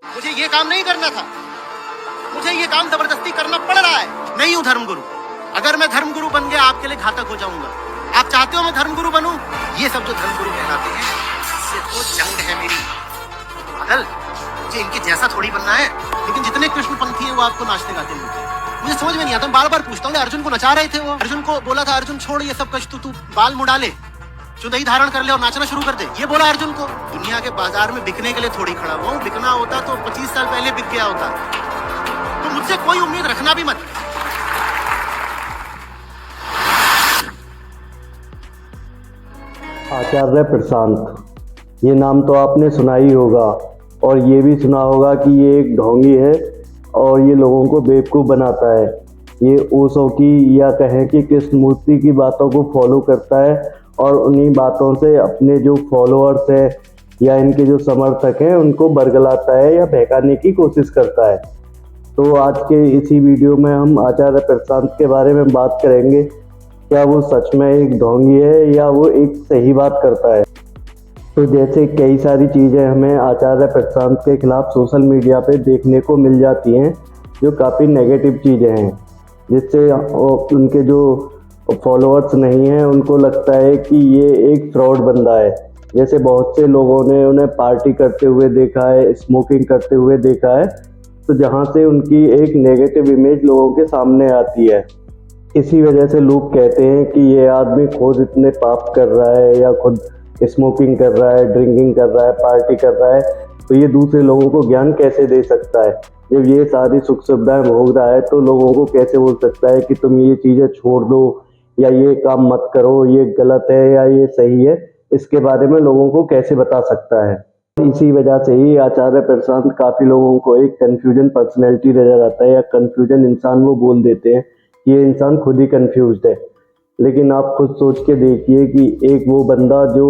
मुझे ये काम नहीं करना था, मुझे ये काम जबरदस्ती करना पड़ रहा है। नहीं हूं धर्मगुरु। अगर मैं धर्मगुरु बन गया आपके लिए घातक हो जाऊंगा। आप चाहते हो मैं धर्मगुरु बनूं? ये सब जो धर्मगुरु कहलाते हैं इससे तो जंग है मेरी। पागल, मुझे इनके जैसा थोड़ी बनना है। लेकिन जितने कृष्णपंथी हैं वो आपको नाचते गाते मिलते हैं। मुझे समझ में नहीं आता, बार बार पूछता हूँ। अर्जुन को नचा रहे थे वो, अर्जुन को बोला था अर्जुन छोड़ ये सब कष्ट, तू बाल मुड़ा ले, चुदई धारण कर ले और नाचना शुरू कर दे। ये बोला अर्जुन को। दुनिया के बाजार में बिकने के लिए थोड़ी खड़ा हुआ हूँ। बिकना होता तो 25 साल पहले बिक गया होता। तो मुझसे कोई उम्मीद रखना भी मत। आचार्य प्रशांत, ये नाम तो आपने सुना ही होगा और ये भी सुना होगा कि ये एक ढोंगी है और ये लोगों को बेवकूफ़ बनाता है। ये ओशो की या कहें कि कृष्णमूर्ति की बातों को फॉलो करता है और उन्हीं बातों से अपने जो फॉलोअर्स हैं या इनके जो समर्थक हैं उनको बरगलाता है या बहकाने की कोशिश करता है। तो आज के इसी वीडियो में हम आचार्य प्रशांत के बारे में बात करेंगे। क्या वो सच में एक ढोंगी है या वो एक सही बात करता है? तो जैसे कई सारी चीज़ें हमें आचार्य प्रशांत के खिलाफ सोशल मीडिया पे देखने को मिल जाती हैं जो काफ़ी नेगेटिव चीज़ें हैं, जिससे उनके जो फॉलोअर्स नहीं हैं उनको लगता है कि ये एक फ्रॉड बंदा है। जैसे बहुत से लोगों ने उन्हें पार्टी करते हुए देखा है, स्मोकिंग करते हुए देखा है, तो जहाँ से उनकी एक नेगेटिव इमेज लोगों के सामने आती है। इसी वजह से लोग कहते हैं कि ये आदमी खुद इतने पाप कर रहा है या खुद स्मोकिंग कर रहा है, ड्रिंकिंग कर रहा है, पार्टी कर रहा है, तो ये दूसरे लोगों को ज्ञान कैसे दे सकता है? जब ये सारी सुख सुविधाएं भोग रहा है तो लोगों को कैसे बोल सकता है कि तुम ये चीज़ें छोड़ दो या ये काम मत करो, ये गलत है या ये सही है? इसके बारे में लोगों को कैसे बता सकता है? इसी वजह से ही आचार्य प्रशांत काफ़ी लोगों को एक कन्फ्यूजन पर्सनैलिटी नजर आता है या कन्फ्यूजन इंसान वो बोल देते हैं कि ये इंसान खुद ही कन्फ्यूज्ड है। लेकिन आप खुद सोच के देखिए कि एक वो बंदा जो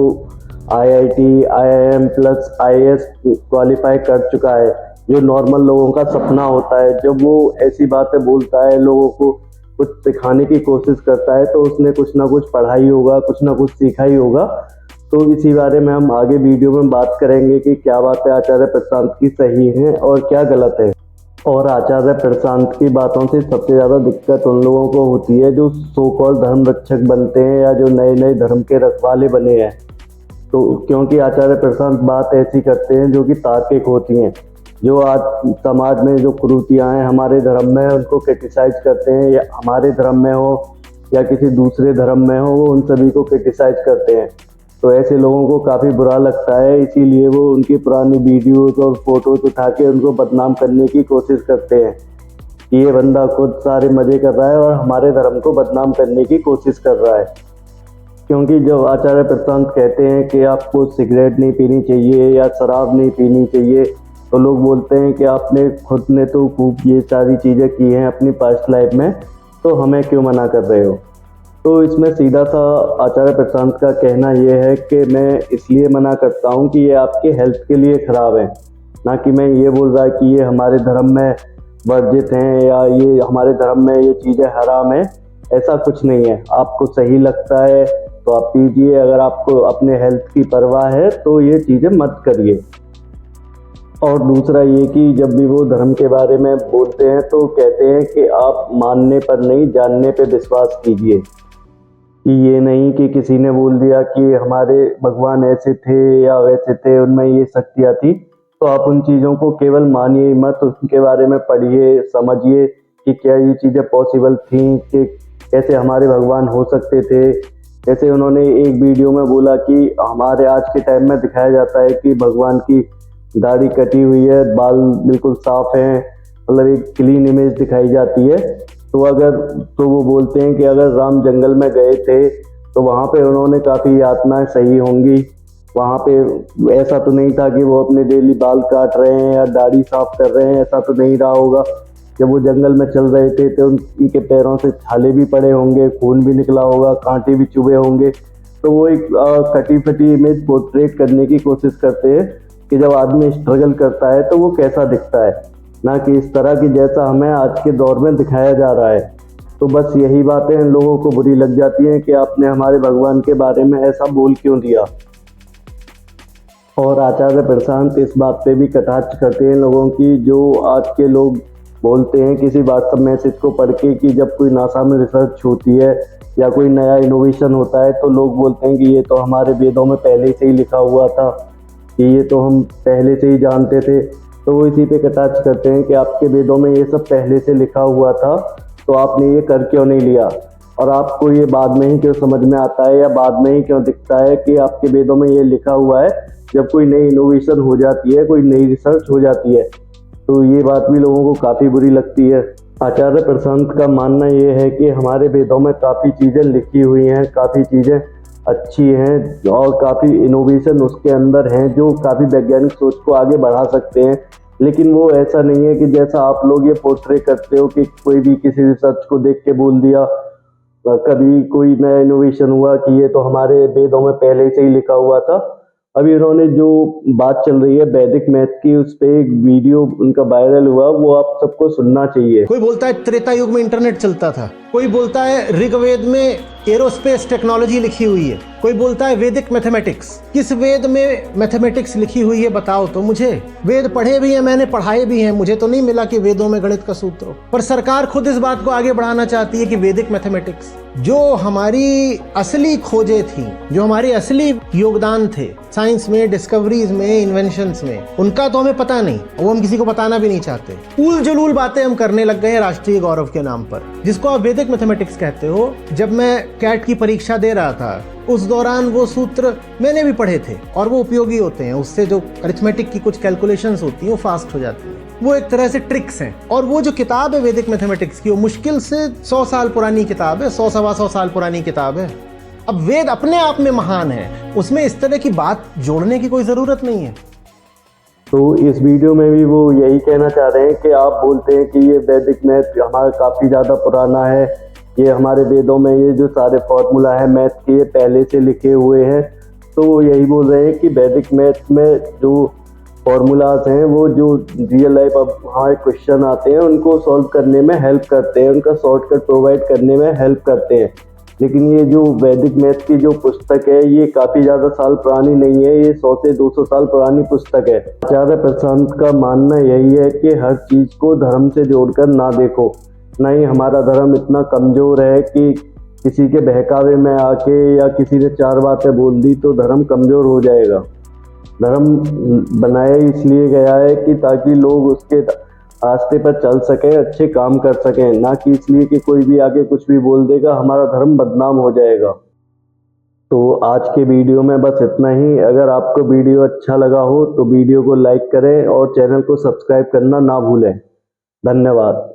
IIT, IIM plus IAS qualify कर चुका है, जो नॉर्मल लोगों का सपना होता है, जब वो ऐसी बातें बोलता है, लोगों को कुछ सिखाने की कोशिश करता है, तो उसने कुछ ना कुछ पढ़ाई होगा, कुछ ना कुछ सीखा ही होगा। तो इसी बारे में हम आगे वीडियो में बात करेंगे कि क्या बातें आचार्य प्रशांत की सही हैं और क्या गलत है। और आचार्य प्रशांत की बातों से सबसे ज़्यादा दिक्कत उन लोगों को होती है जो सो कॉल धर्म रक्षक बनते हैं या जो नए नए धर्म के रखवाले बने हैं। तो क्योंकि आचार्य प्रशांत बात ऐसी करते हैं जो कि तार्किक होती हैं, जो आज समाज में जो कुरीतियाँ हैं हमारे धर्म में उनको क्रिटिसाइज करते हैं, या हमारे धर्म में हो या किसी दूसरे धर्म में हो, वो उन सभी को क्रिटिसाइज करते हैं। तो ऐसे लोगों को काफ़ी बुरा लगता है, इसीलिए वो उनकी पुरानी वीडियोस और फोटोज उठा के उनको बदनाम करने की कोशिश करते हैं कि ये बंदा खुद सारे मज़े कर रहा है और हमारे धर्म को बदनाम करने की कोशिश कर रहा है। क्योंकि जब आचार्य प्रशांत कहते हैं कि आपको सिगरेट नहीं पीनी चाहिए या शराब नहीं पीनी चाहिए, तो लोग बोलते हैं कि आपने खुद ने तो खूब ये सारी चीज़ें की हैं अपनी पास्ट लाइफ में, तो हमें क्यों मना कर रहे हो? तो इसमें सीधा सा आचार्य प्रशांत का कहना यह है कि मैं इसलिए मना करता हूं कि ये आपके हेल्थ के लिए ख़राब है, ना कि मैं ये बोल रहा कि ये हमारे धर्म में वर्जित हैं या ये हमारे धर्म में ये चीज़ें हराम है। ऐसा कुछ नहीं है। आपको सही लगता है तो आप पीजिए, अगर आपको अपने हेल्थ की परवाह है तो ये चीज़ें मत करिए। और दूसरा ये कि जब भी वो धर्म के बारे में बोलते हैं तो कहते हैं कि आप मानने पर नहीं जानने पर विश्वास कीजिए, कि ये नहीं कि किसी ने बोल दिया कि हमारे भगवान ऐसे थे या वैसे थे, उनमें ये शक्तियाँ थी, तो आप उन चीज़ों को केवल मानिए मत, उनके बारे में पढ़िए, समझिए कि क्या ये चीज़ें पॉसिबल थी, कि कैसे हमारे भगवान हो सकते थे। जैसे उन्होंने एक वीडियो में बोला कि हमारे आज के टाइम में दिखाया जाता है कि भगवान की दाढ़ी कटी हुई है, बाल बिल्कुल साफ हैं, मतलब एक क्लीन इमेज दिखाई जाती है। तो वो बोलते हैं कि अगर राम जंगल में गए थे तो वहाँ पे उन्होंने काफ़ी यातनाएं सही होंगी। वहाँ पे ऐसा तो नहीं था कि वो अपने डेली बाल काट रहे हैं या दाढ़ी साफ कर रहे हैं, ऐसा तो नहीं रहा होगा। जब वो जंगल में चल रहे थे तो उनके पैरों से छाले भी पड़े होंगे, खून भी निकला होगा, कांटे भी चुभे होंगे। तो वो एक कटी फटी इमेज पोर्ट्रेट करने की कोशिश करते हैं कि जब आदमी स्ट्रगल करता है तो वो कैसा दिखता है, ना कि इस तरह की जैसा हमें आज के दौर में दिखाया जा रहा है। तो बस यही बातें इन लोगों को बुरी लग जाती हैं कि आपने हमारे भगवान के बारे में ऐसा बोल क्यों दिया। और आचार्य प्रशांत इस बात पे भी कटाक्ष करते हैं लोगों की, जो आज के लोग बोलते हैं किसी व्हाट्सएप मैसेज को पढ़ के कि जब कोई नासा में रिसर्च होती है या कोई नया इनोवेशन होता है तो लोग बोलते हैं कि ये तो हमारे वेदों में पहले से ही लिखा हुआ था, कि ये तो हम पहले से ही जानते थे। तो वो इसी पे कटाक्ष करते हैं कि आपके वेदों में ये सब पहले से लिखा हुआ था तो आपने ये कर क्यों नहीं लिया, और आपको ये बाद में ही क्यों समझ में आता है या बाद में ही क्यों दिखता है कि आपके वेदों में ये लिखा हुआ है जब कोई नई इनोवेशन हो जाती है, कोई नई रिसर्च हो जाती है। तो ये बात भी लोगों को काफ़ी बुरी लगती है। आचार्य प्रशांत का मानना ये है कि हमारे वेदों में काफ़ी चीज़ें लिखी हुई हैं, काफ़ी चीज़ें अच्छी हैं और काफ़ी इनोवेशन उसके अंदर हैं जो काफ़ी वैज्ञानिक सोच को आगे बढ़ा सकते हैं। लेकिन वो ऐसा नहीं है कि जैसा आप लोग ये पोर्ट्रे करते हो कि कोई भी किसी रिसर्च को देख के बोल दिया, कभी कोई नया इनोवेशन हुआ कि ये तो हमारे वेदों में पहले से ही लिखा हुआ था। अभी उन्होंने जो बात चल रही है वैदिक मैथ की, उस पे एक वीडियो उनका वायरल हुआ, वो आप सबको सुनना चाहिए। कोई बोलता है त्रेता युग में इंटरनेट चलता था, कोई बोलता है ऋग्वेद में एरोस्पेस टेक्नोलॉजी लिखी हुई है, कोई बोलता है वैदिक मैथमेटिक्स। किस वेद में मैथमेटिक्स लिखी हुई है बताओ तो मुझे। वेद पढ़े भी हैं, मैंने पढ़ाए भी हैं, मुझे तो नहीं मिला कि वेदों में गणित का सूत्र हो। पर सरकार खुद इस बात को आगे बढ़ाना चाहती है कि वैदिक मैथमेटिक्स, जो हमारी असली खोजें थी, जो हमारे असली योगदान थे साइंस में, डिस्कवरीज में, इन्वेंशंस में, उनका तो हमें पता नहीं, वो हम किसी को बताना भी नहीं चाहते। उल जलूल बातें हम करने लग गए हैं राष्ट्रीय गौरव के नाम पर, जिसको आप वैदिक मैथमेटिक्स कहते हो। जब मैं कैट की परीक्षा दे रहा था उस दौरान वो सूत्र मैंने भी पढ़े थे और वो उपयोगी होते हैं। उससे जो अरिथमेटिक की कुछ कैलकुलेशंस होती हैं वो फास्ट हो जाती हैं। वो एक तरह से ट्रिक्स हैं। और वो जो किताब है वैदिक मैथमेटिक्स की, वो मुश्किल से 100 साल पुरानी किताब है, 100-125 साल पुरानी किताब है। अब वेद अपने आप में महान है, उसमें इस तरह की बात जोड़ने की कोई ज़रूरत नहीं है। तो इस वीडियो में भी वो यही कहना चाह रहे हैं कि आप बोलते हैं कि ये वैदिक मैथ हमारा काफ़ी ज़्यादा पुराना है, ये हमारे वेदों में ये जो सारे फॉर्मूला है मैथ के ये पहले से लिखे हुए हैं। तो वो यही बोल रहे हैं कि वैदिक मैथ में जो फॉर्मूलाज हैं वो जो रियल लाइफ अब हमारे क्वेश्चन आते हैं उनको सॉल्व करने में हेल्प करते हैं, उनका शॉर्टकट प्रोवाइड करने में हेल्प करते हैं। लेकिन ये जो वैदिक मैथ की जो पुस्तक है ये काफ़ी ज़्यादा साल पुरानी नहीं है, ये 100 से 200 साल पुरानी पुस्तक है। आचार्य प्रशांत का मानना यही है कि हर चीज़ को धर्म से जोड़कर ना देखो। नहीं, हमारा धर्म इतना कमज़ोर है कि किसी के बहकावे में आके या किसी ने 4 बातें बोल दी तो धर्म कमज़ोर हो जाएगा। धर्म बनाया इसलिए गया है कि ताकि लोग उसके रास्ते पर चल सकें, अच्छे काम कर सकें, ना कि इसलिए कि कोई भी आगे कुछ भी बोल देगा हमारा धर्म बदनाम हो जाएगा। तो आज के वीडियो में बस इतना ही। अगर आपको वीडियो अच्छा लगा हो तो वीडियो को लाइक करें और चैनल को सब्सक्राइब करना ना भूलें। धन्यवाद।